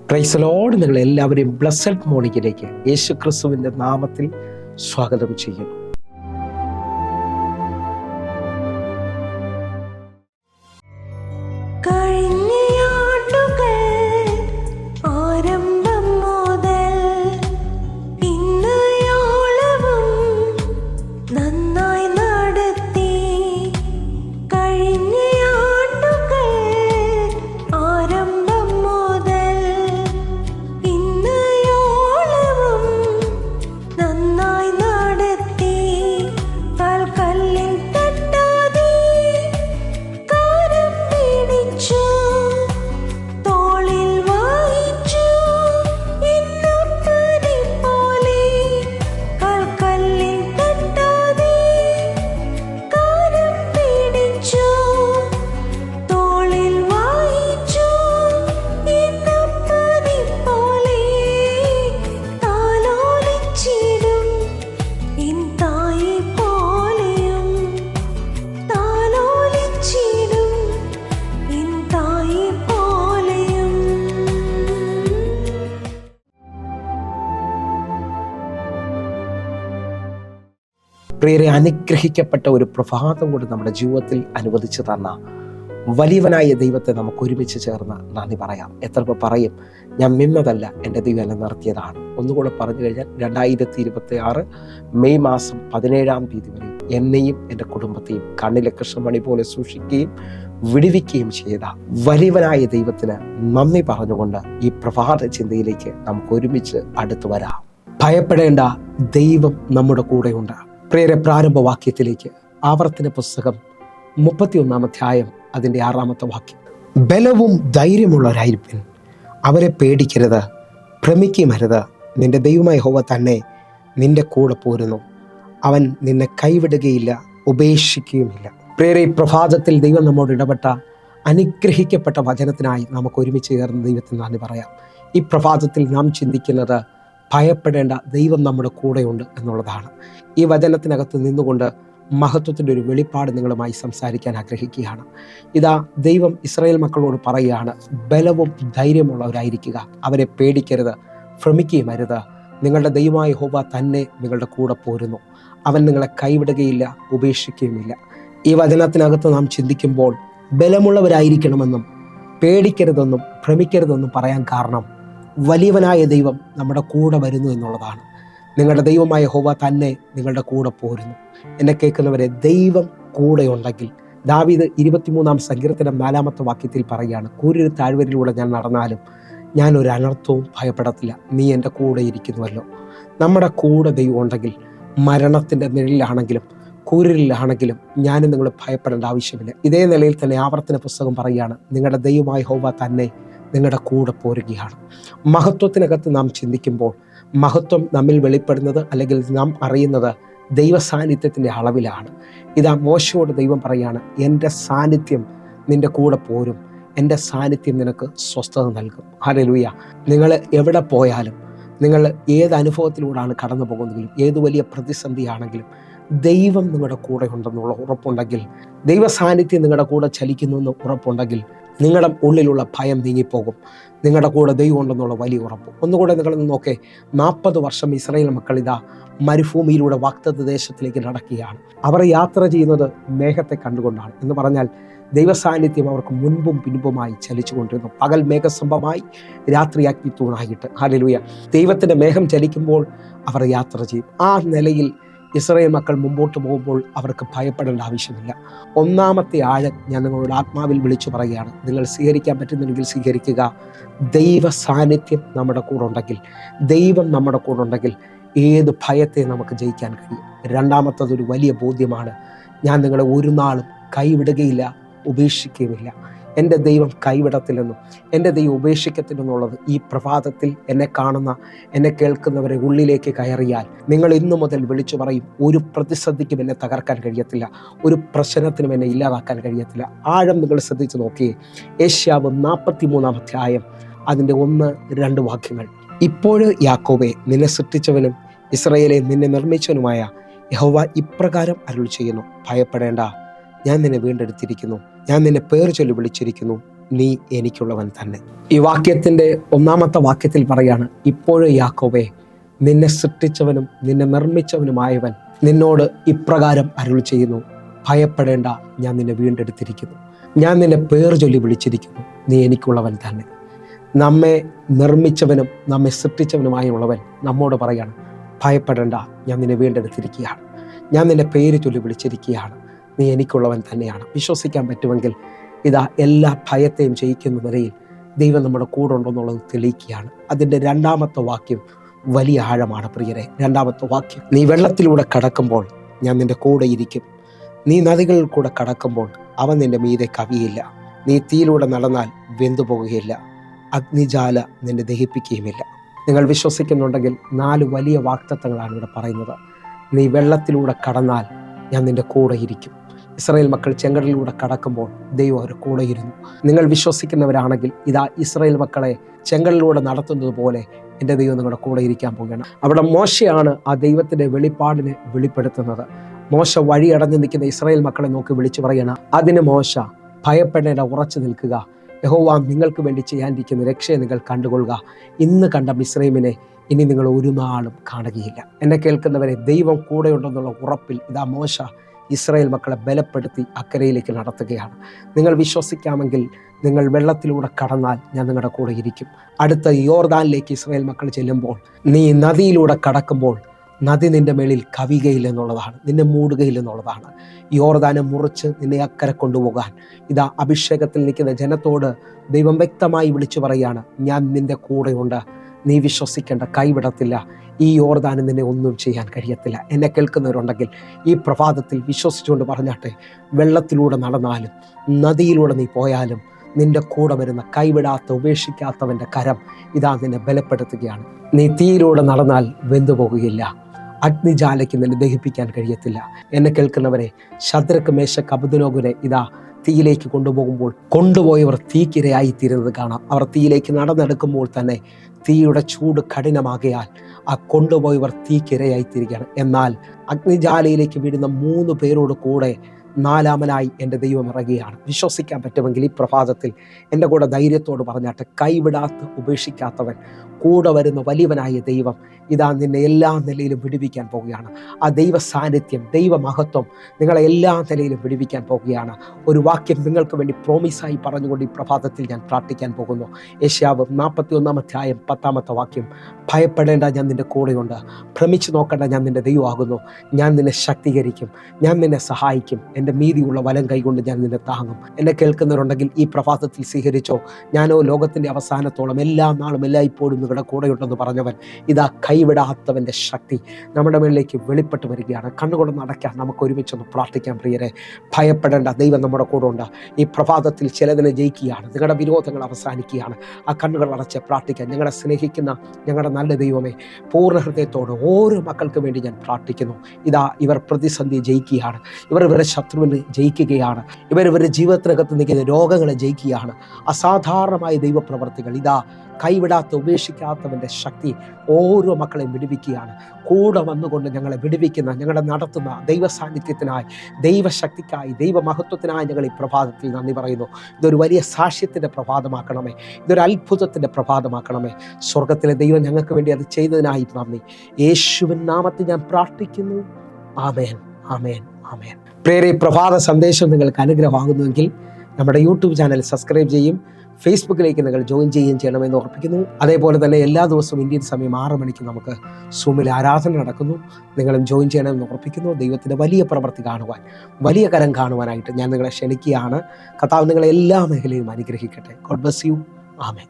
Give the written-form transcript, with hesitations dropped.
Praise Lord. നിങ്ങൾ എല്ലാവരെയും blessed മോർണിംഗിലേക്ക് യേശു ക്രിസ്തുവിൻ്റെ നാമത്തിൽ സ്വാഗതം ചെയ്യുന്നു. പ്രിയരെ, അനുഗ്രഹിക്കപ്പെട്ട ഒരു പ്രഭാതം കൂടി നമ്മുടെ ജീവിതത്തിൽ അനുവദിച്ചു തന്ന വലിയവനായ ദൈവത്തെ നമുക്ക് ഒരുമിച്ച് ചേർന്ന് നന്ദി പറയാം. എത്ര പേർ പറയും, ഞാൻ നിന്നതല്ല, എൻ്റെ ദൈവം എന്നെ നിർത്തിയതാണ്? ഒന്നുകൂടെ പറഞ്ഞു കഴിഞ്ഞാൽ 2026 മെയ് മാസം 17 വരെ എന്നെയും എൻ്റെ കുടുംബത്തെയും കണ്ണിലെ കൃഷ്ണമണി പോലെ സൂക്ഷിക്കുകയും വിടുവിക്കുകയും ചെയ്ത വലിയവനായ ദൈവത്തിന് നന്ദി പറഞ്ഞുകൊണ്ട് ഈ പ്രഭാത ചിന്തയിലേക്ക് നമുക്ക് ഒരുമിച്ച് അടുത്തു വരാം. ഭയപ്പെടേണ്ട, ദൈവം നമ്മുടെ കൂടെയുണ്ട്. പ്രിയരെ, പ്രാരംഭവാക്യത്തിലേക്ക്, ആവർത്തന പുസ്തകം 31 അധ്യായം അതിൻ്റെ 6 വാക്യം. ബലവും ധൈര്യമുള്ളവരായിരിപ്പിൻ, അവരെ പേടിക്കരുത്, ഭ്രമിക്കുമരുത്. നിന്റെ ദൈവമായ യഹോവ തന്നെ നിന്റെ കൂടെ പോരുന്നു, അവൻ നിന്നെ കൈവിടുകയില്ല, ഉപേക്ഷിക്കുകയുമില്ല. പ്രിയരെ, ഈ പ്രഭാതത്തിൽ ദൈവം നമ്മോട് ഇടപെട്ട അനുഗ്രഹിക്കപ്പെട്ട വചനത്തിനായി നമുക്ക് ഒരുമിച്ച് ചേർന്ന് ദൈവത്തിന് നന്ദി പറയാം. ഈ പ്രഭാതത്തിൽ നാം ചിന്തിക്കുന്നത് ഭയപ്പെടേണ്ട, ദൈവം നമ്മുടെ കൂടെയുണ്ട് എന്നുള്ളതാണ്. ഈ വചനത്തിനകത്ത് നിന്നുകൊണ്ട് മഹത്വത്തിൻ്റെ ഒരു വെളിപ്പാട് നിങ്ങളുമായി സംസാരിക്കാൻ ആഗ്രഹിക്കുകയാണ്. ഇതാ ദൈവം ഇസ്രായേൽ മക്കളോട് പറയുകയാണ്, ബലവും ധൈര്യമുള്ളവരായിരിക്കുക, അവരെ പേടിക്കരുത്, ഭ്രമിക്കുകയും അരുത്. നിങ്ങളുടെ ദൈവമായ യഹോവ തന്നെ നിങ്ങളുടെ കൂടെ പോരുന്നു, അവൻ നിങ്ങളെ കൈവിടുകയില്ല, ഉപേക്ഷിക്കുകയുമില്ല. ഈ വചനത്തിനകത്ത് നാം ചിന്തിക്കുമ്പോൾ ബലമുള്ളവരായിരിക്കണമെന്നും പേടിക്കരുതെന്നും ഭ്രമിക്കരുതെന്നും പറയാൻ കാരണം വലിയവനായ ദൈവം നമ്മുടെ കൂടെ വരുന്നു എന്നുള്ളതാണ്. നിങ്ങളുടെ ദൈവമായ യഹോവ തന്നെ നിങ്ങളുടെ കൂടെ പോരുന്നു. എന്നെ കേൾക്കുന്നവരെ, ദൈവം കൂടെ ഉണ്ടെങ്കിൽ, ദാവീദ് 23 സങ്കീർത്തനം 4 വാക്യത്തിൽ പറയുകയാണ്, കൂരിരുൾ താഴ്വരയിലൂടെ ഞാൻ നടന്നാലും ഞാൻ ഒരു അനർത്ഥവും ഭയപ്പെടത്തില്ല, നീ എൻ്റെ കൂടെ ഇരിക്കുന്നുവല്ലോ. നമ്മുടെ കൂടെ ദൈവം ഉണ്ടെങ്കിൽ മരണത്തിൻ്റെ നിഴലിലാണെങ്കിലും കൂരിലാണെങ്കിലും ഞാനും നിങ്ങൾ ഭയപ്പെടേണ്ട ആവശ്യമില്ല. ഇതേ നിലയിൽ തന്നെ ആവർത്തന പുസ്തകം പറയുകയാണ്, നിങ്ങളുടെ ദൈവമായ യഹോവ തന്നെ നിങ്ങളുടെ കൂടെ പോരുകയാണ്. മഹത്വത്തിനകത്ത് നാം ചിന്തിക്കുമ്പോൾ മഹത്വം നമ്മിൽ വെളിപ്പെടുന്നത് അല്ലെങ്കിൽ നാം അറിയുന്നത് ദൈവ സാന്നിധ്യത്തിൻ്റെ അളവിലാണ്. ഇതാ മോശയോട് ദൈവം പറയുകയാണ്, എൻ്റെ സാന്നിധ്യം നിൻ്റെ കൂടെ പോരും, എൻ്റെ സാന്നിധ്യം നിനക്ക് സ്വസ്ഥത നൽകും. ഹല്ലേലൂയ. നിങ്ങൾ എവിടെ പോയാലും, നിങ്ങൾ ഏത് അനുഭവത്തിലൂടെയാണ് കടന്നു പോകുന്നതെങ്കിലും, ഏത് വലിയ പ്രതിസന്ധിയാണെങ്കിലും ദൈവം നിങ്ങളുടെ കൂടെ ഉണ്ടെന്നുള്ള ഉറപ്പുണ്ടെങ്കിൽ, ദൈവ സാന്നിധ്യം നിങ്ങളുടെ കൂടെ ചലിക്കുന്നു എന്ന് ഉറപ്പുണ്ടെങ്കിൽ നിങ്ങളുടെ ഉള്ളിലുള്ള ഭയം നീങ്ങിപ്പോകും. നിങ്ങളുടെ കൂടെ ദൈവം ഉണ്ടെന്നുള്ള വലിയ ഉറപ്പ്. ഒന്നുകൂടെ നിങ്ങൾ നോക്കേ, 40 വർഷം ഇസ്രായേൽ മക്കൾ ഇതാ മരുഭൂമിയിലൂടെ വാഗ്ദത്ത ദേശത്തിലേക്ക് നടക്കുകയാണ്. അവർ യാത്ര ചെയ്യുന്നത് മേഘത്തെ കണ്ടുകൊണ്ടാണ്. എന്ന് പറഞ്ഞാൽ ദൈവ സാന്നിധ്യം അവർക്ക് മുൻപും പിൻപുമായി ചലിച്ചുകൊണ്ടിരുന്നു. പകൽ മേഘസ്തംഭമായി, രാത്രി അഗ്നിത്തൂണായിട്ട്. ഹല്ലേലൂയ. ദൈവത്തിൻ്റെ മേഘം ചലിക്കുമ്പോൾ അവർ യാത്ര ചെയ്യും. ആ നിലയിൽ ഇസ്രായേൽ മക്കൾ മുമ്പോട്ട് പോകുമ്പോൾ അവർക്ക് ഭയപ്പെടേണ്ട ആവശ്യമില്ല. ഒന്നാമത്തെ ആഴം ഞാൻ നിങ്ങളോട് ആത്മാവിൽ വിളിച്ചു പറയുകയാണ്, നിങ്ങൾ സ്വീകരിക്കാൻ പറ്റുന്നുണ്ടെങ്കിൽ സ്വീകരിക്കുക. ദൈവ സാന്നിധ്യം നമ്മുടെ കൂടെ ഉണ്ടെങ്കിൽ, ദൈവം നമ്മുടെ കൂടെ ഉണ്ടെങ്കിൽ ഏത് ഭയത്തെ നമുക്ക് ജയിക്കാൻ കഴിയും. രണ്ടാമത്തതൊരു വലിയ ബോധ്യമാണ്, ഞാൻ നിങ്ങളെ ഒരു നാളും കൈവിടുകയില്ല, ഉപേക്ഷിക്കുകയുമില്ല. എൻ്റെ ദൈവം കൈവിടത്തില്ലെന്നും എൻ്റെ ദൈവം ഉപേക്ഷിക്കത്തില്ലെന്നുള്ളത് ഈ പ്രഭാതത്തിൽ എന്നെ കാണുന്ന, എന്നെ കേൾക്കുന്നവരെ ഉള്ളിലേക്ക് കയറിയാൽ നിങ്ങൾ ഇന്നു മുതൽ വിളിച്ചു പറയും, ഒരു പ്രതിസന്ധിക്കും എന്നെ തകർക്കാൻ കഴിയത്തില്ല, ഒരു പ്രശ്നത്തിനും എന്നെ ഇല്ലാതാക്കാൻ കഴിയത്തില്ല. ആഴം നിങ്ങൾ ശ്രദ്ധിച്ച് നോക്കിയേ. യേശയ്യാവ് 43 അധ്യായം അതിൻ്റെ 1-2 വാക്യങ്ങൾ. ഇപ്പോഴും യാക്കോബേ, നിന്നെ സൃഷ്ടിച്ചവനും ഇസ്രായേലെ നിന്നെ നിർമ്മിച്ചവനുമായ യഹോവ ഇപ്രകാരം അരുളി ചെയ്യുന്നു, ഭയപ്പെടേണ്ട, ഞാൻ നിന്നെ വീണ്ടെടുത്തിരിക്കുന്നു, ഞാൻ നിന്നെ പേർ ചൊല്ലി വിളിച്ചിരിക്കുന്നു, നീ എനിക്കുള്ളവൻ തന്നെ. ഈ വാക്യത്തിൻ്റെ 1-ാമത്തെ വാക്യത്തിൽ പറയാണ്, ഇപ്പോഴും യാക്കോബേ, നിന്നെ സൃഷ്ടിച്ചവനും നിന്നെ നിർമ്മിച്ചവനുമായവൻ നിന്നോട് ഇപ്രകാരം അരുൾ ചെയ്യുന്നു, ഭയപ്പെടേണ്ട, ഞാൻ നിന്നെ വീണ്ടെടുത്തിരിക്കുന്നു, ഞാൻ നിന്നെ പേർ ചൊല്ലി വിളിച്ചിരിക്കുന്നു, നീ എനിക്കുള്ളവൻ തന്നെ. നമ്മെ നിർമ്മിച്ചവനും നമ്മെ സൃഷ്ടിച്ചവനുമായുള്ളവൻ നമ്മോട് പറയാണ്, ഭയപ്പെടേണ്ട, ഞാൻ നിന്നെ വീണ്ടെടുത്തിരിക്കുകയാണ്, ഞാൻ നിന്നെ പേര് ചൊല്ലി വിളിച്ചിരിക്കുകയാണ്, നീ എനിക്കുള്ളവൻ തന്നെയാണ്. വിശ്വസിക്കാൻ പറ്റുമെങ്കിൽ ഇതാ എല്ലാ ഭയത്തെയും ജയിക്കുന്ന നിലയിൽ ദൈവം നമ്മുടെ കൂടെ ഉണ്ടെന്നുള്ളത് തെളിയിക്കുകയാണ്. അതിൻ്റെ 2-ാമത്തെ വാക്യം വലിയ ആഴമാണ് പ്രിയരെ. 2-ാമത്തെ വാക്യം, നീ വെള്ളത്തിലൂടെ കടക്കുമ്പോൾ ഞാൻ നിന്റെ കൂടെ ഇരിക്കും, നീ നദികളിൽ കൂടെ കടക്കുമ്പോൾ അവൻ നിന്റെ മീതെ കവിയില്ല, നീ തീയിലൂടെ നടന്നാൽ വെന്തുപോകുകയില്ല, അഗ്നിജാല നിന്നെ ദഹിപ്പിക്കുകയുമില്ല. നിങ്ങൾ വിശ്വസിക്കുന്നുണ്ടെങ്കിൽ 4 വലിയ വാഗ്ദത്തങ്ങളാണ് ഇവിടെ പറയുന്നത്. നീ വെള്ളത്തിലൂടെ കടന്നാൽ ഞാൻ നിന്റെ കൂടെ ഇരിക്കും. ഇസ്രായേൽ മക്കൾ ചെങ്കടലിലൂടെ കടക്കുമ്പോൾ ദൈവം അവരുടെ കൂടെ ഇരുന്നു. നിങ്ങൾ വിശ്വസിക്കുന്നവരാണെങ്കിൽ ഇതാ ഇസ്രായേൽ മക്കളെ ചെങ്കടലിലൂടെ നടത്തുന്നത് പോലെ എൻ്റെ ദൈവം നിങ്ങളുടെ കൂടെ ഇരിക്കാൻ പോവുകയാണ്. അവിടെ മോശയാണ് ആ ദൈവത്തിൻ്റെ വെളിപ്പാടിനെ വെളിപ്പെടുത്തുന്നത്. മോശ വഴി അടഞ്ഞു നിൽക്കുന്ന ഇസ്രായേൽ മക്കളെ നോക്കി വിളിച്ചു പറയണം, അതിന് മോശ, ഭയപ്പെടേണ്ട, ഉറച്ചു നിൽക്കുക, യഹോവ നിങ്ങൾക്ക് വേണ്ടി ചെയ്യാനിരിക്കുന്ന രക്ഷയെ നിങ്ങൾ കണ്ടുകൊള്ളുക, ഇന്ന് കണ്ട മിസ്രൈമിനെ ഇനി നിങ്ങൾ ഒരു നാളും കാണുകയില്ല. എന്നെ കേൾക്കുന്നവരെ, ദൈവം കൂടെയുണ്ടെന്നുള്ള ഉറപ്പിൽ ഇതാ മോശ ഇസ്രായേൽ മക്കളെ ബലപ്പെടുത്തി അക്കരയിലേക്ക് നടത്തുകയാണ്. നിങ്ങൾ വിശ്വസിക്കാമെങ്കിൽ നിങ്ങൾ വെള്ളത്തിലൂടെ കടന്നാൽ ഞാൻ നിങ്ങളുടെ കൂടെ ഇരിക്കും. അടുത്ത യോർദാനിലേക്ക് ഇസ്രായേൽ മക്കൾ ചെല്ലുമ്പോൾ, നീ നദിയിലൂടെ കടക്കുമ്പോൾ നദി നിന്റെ മേളിൽ കവികയില്ലെന്നുള്ളതാണ്, നിന്നെ മൂടുകയില്ലെന്നുള്ളതാണ്. യോർദാനെ മുറിച്ച് നിന്നെ അക്കരെ കൊണ്ടുപോകാൻ ഇതാ അഭിഷേകത്തിൽ നിൽക്കുന്ന ജനത്തോട് ദൈവം വ്യക്തമായി വിളിച്ചു പറയാണ്, ഞാൻ നിന്റെ കൂടെയുണ്ട്, നീ വിശ്വസിക്കേണ്ട, കൈവിടത്തില്ല, ഈ യോർദാന് നിന്നെ ഒന്നും ചെയ്യാൻ കഴിയത്തില്ല. എന്നെ കേൾക്കുന്നവരുണ്ടെങ്കിൽ ഈ പ്രഭാതത്തിൽ വിശ്വസിച്ചുകൊണ്ട് പറഞ്ഞാട്ടെ, വെള്ളത്തിലൂടെ നടന്നാലും നദിയിലൂടെ നീ പോയാലും നിന്റെ കൂടെ വരുന്ന കൈവിടാത്ത ഉപേക്ഷിക്കാത്തവൻ്റെ കരം ഇതാ നിന്നെ ബലപ്പെടുത്തുകയാണ്. നീ തീയിലൂടെ നടന്നാൽ വെന്തുപോകുകയില്ല, അഗ്നിജാലയ്ക്ക് നിന്നെ ദഹിപ്പിക്കാൻ കഴിയത്തില്ല. എന്നെ കേൾക്കുന്നവരെ, ശദ്രക്ക്, മേശക്ക്, അബേദ്നെഗോവിനെ ഇതാ തീയിലേക്ക് കൊണ്ടുപോയവർ തീക്കിരയായി തീരുന്നത് കാണാം. അവർ തീയിലേക്ക് നടന്നെടുക്കുമ്പോൾ തന്നെ തീയുടെ ചൂട് കഠിനമാകയാൽ ആ കൊണ്ടുപോയവർ തീക്കിരയായി തീരുകയാണ്. എന്നാൽ അഗ്നിജാലയിലേക്ക് വീഴുന്ന 3 പേരോട് കൂടെ 4-മനായി എൻ്റെ ദൈവം ഇറങ്ങുകയാണ്. വിശ്വസിക്കാൻ പറ്റുമെങ്കിൽ ഈ പ്രഭാതത്തിൽ എൻ്റെ കൂടെ ധൈര്യത്തോട് പറഞ്ഞാട്ടെ, കൈവിടാത്ത, ഉപേക്ഷിക്കാത്തവൻ, കൂടെ വരുന്ന വലിയവനായ ദൈവം ഇതാ നിന്നെ എല്ലാ നിലയിലും വിടുവിക്കാൻ പോവുകയാണ്. ആ ദൈവ സാന്നിധ്യം, ദൈവമഹത്വം നിങ്ങളെ എല്ലാ നിലയിലും വിടുവിക്കാൻ പോവുകയാണ്. ഒരു വാക്യം നിങ്ങൾക്ക് വേണ്ടി പ്രോമിസായി പറഞ്ഞുകൊണ്ട് ഈ പ്രഭാതത്തിൽ ഞാൻ പ്രാർത്ഥിക്കാൻ പോകുന്നു. യെശയ്യാവ് 41-ാം അധ്യായം 10-ാമത്തെ വാക്യം, ഭയപ്പെടേണ്ട, ഞാൻ നിൻ്റെ കൂടെയുണ്ട്, ഭ്രമിച്ചു നോക്കേണ്ട, ഞാൻ നിൻ്റെ ദൈവമാകുന്നു, ഞാൻ നിന്നെ ശക്തീകരിക്കും, ഞാൻ നിന്നെ സഹായിക്കും, എൻ്റെ നീതിയുള്ള വലം കൈകൊണ്ട് ഞാൻ നിന്നെ താങ്ങും. എന്നെ കേൾക്കുന്നവരുണ്ടെങ്കിൽ ഈ പ്രഭാതത്തിൽ സ്വീകരിച്ചോ. ഞാനോ ലോകത്തിൻ്റെ അവസാനത്തോളം എല്ലാ നാളും എല്ലായ്പ്പോഴും നിങ്ങളുടെ കൂടെയുണ്ടെന്ന് പറഞ്ഞവൻ ഇതാ കൈവിടാത്തവൻ്റെ ശക്തി നമ്മുടെ മേളിലേക്ക് വെളിപ്പെട്ട് വരികയാണ്. കണ്ണുകൊണ്ടൊന്ന് അടയ്ക്കാൻ നമുക്ക് ഒരുമിച്ചൊന്ന് പ്രാർത്ഥിക്കാൻ പ്രിയരെ. ഭയപ്പെടേണ്ട, ദൈവം നമ്മുടെ കൂടെ ഉണ്ട്. ഈ പ്രഭാതത്തിൽ ചിലതിനെ ജയിക്കുകയാണ്, നിങ്ങളുടെ വിരോധങ്ങൾ അവസാനിക്കുകയാണ്. ആ കണ്ണുകൾ അടച്ച് പ്രാർത്ഥിക്കാൻ. ഞങ്ങളെ സ്നേഹിക്കുന്ന ഞങ്ങളുടെ നല്ല ദൈവമേ, പൂർണ്ണ ഹൃദയത്തോട് ഓരോ മക്കൾക്ക് വേണ്ടി ഞാൻ പ്രാർത്ഥിക്കുന്നു. ഇതാ ഇവർ പ്രതിസന്ധി ജയിക്കുകയാണ്, ഇവരുടെ ശത്രുവിനെ ജയിക്കുകയാണ്, ഇവരുടെ ജീവിതത്തിനകത്ത് നിൽക്കുന്ന രോഗങ്ങളെ ജയിക്കുകയാണ്. അസാധാരണമായ ദൈവപ്രവർത്തികൾ ഇതാ കൈവിടാത്ത, ഉപേക്ഷിക്കാത്തവൻ്റെ ശക്തി ഓരോ മക്കളെയും വിടുവിക്കുകയാണ്. കൂടെ വന്നുകൊണ്ട് ഞങ്ങളെ വിടുവിക്കുന്ന, ഞങ്ങളെ നടത്തുന്ന ദൈവ സാന്നിധ്യത്തിനായി, ദൈവശക്തിക്കായി, ദൈവമഹത്വത്തിനായി ഞങ്ങൾ ഈ പ്രഭാതത്തിൽ നന്ദി പറയുന്നു. ഇതൊരു വലിയ സാക്ഷ്യത്തിൻ്റെ പ്രഭാതമാക്കണമേ, ഇതൊരു അത്ഭുതത്തിൻ്റെ പ്രഭാതമാക്കണമേ. സ്വർഗത്തിലെ ദൈവം ഞങ്ങൾക്ക് വേണ്ടി അത് ചെയ്തതിനായി നന്ദി. യേശുവിൻ നാമത്തിൽ ഞാൻ പ്രാർത്ഥിക്കുന്നു. ആമേൻ, ആമേൻ, ആമേൻ. പ്രിയരെ, പ്രഭാത സന്ദേശം നിങ്ങൾക്ക് അനുഗ്രഹമാകുന്നുവെങ്കിൽ നമ്മുടെ യൂട്യൂബ് ചാനൽ സബ്സ്ക്രൈബ് ചെയ്യും, ഫേസ്ബുക്കിലേക്ക് നിങ്ങൾ ജോയിൻ ചെയ്യുകയും ചെയ്യണമെന്ന് ഓർപ്പിക്കുന്നു. അതേപോലെ തന്നെ എല്ലാ ദിവസവും ഇന്ത്യൻ സമയം 6 മണിക്ക് നമുക്ക് സൂമിൽ ആരാധന നടക്കുന്നു. നിങ്ങളും ജോയിൻ ചെയ്യണമെന്ന് ഓർപ്പിക്കുന്നു. ദൈവത്തിൻ്റെ വലിയ പ്രവൃത്തി കാണുവാൻ, വലിയ കരം കാണുവാനായിട്ട് ഞാൻ നിങ്ങളെ ക്ഷണിക്കുകയാണ്. കർത്താവ് നിങ്ങളെ എല്ലാ മേഖലയിലും അനുഗ്രഹിക്കട്ടെ. God bless you. ആമേൻ.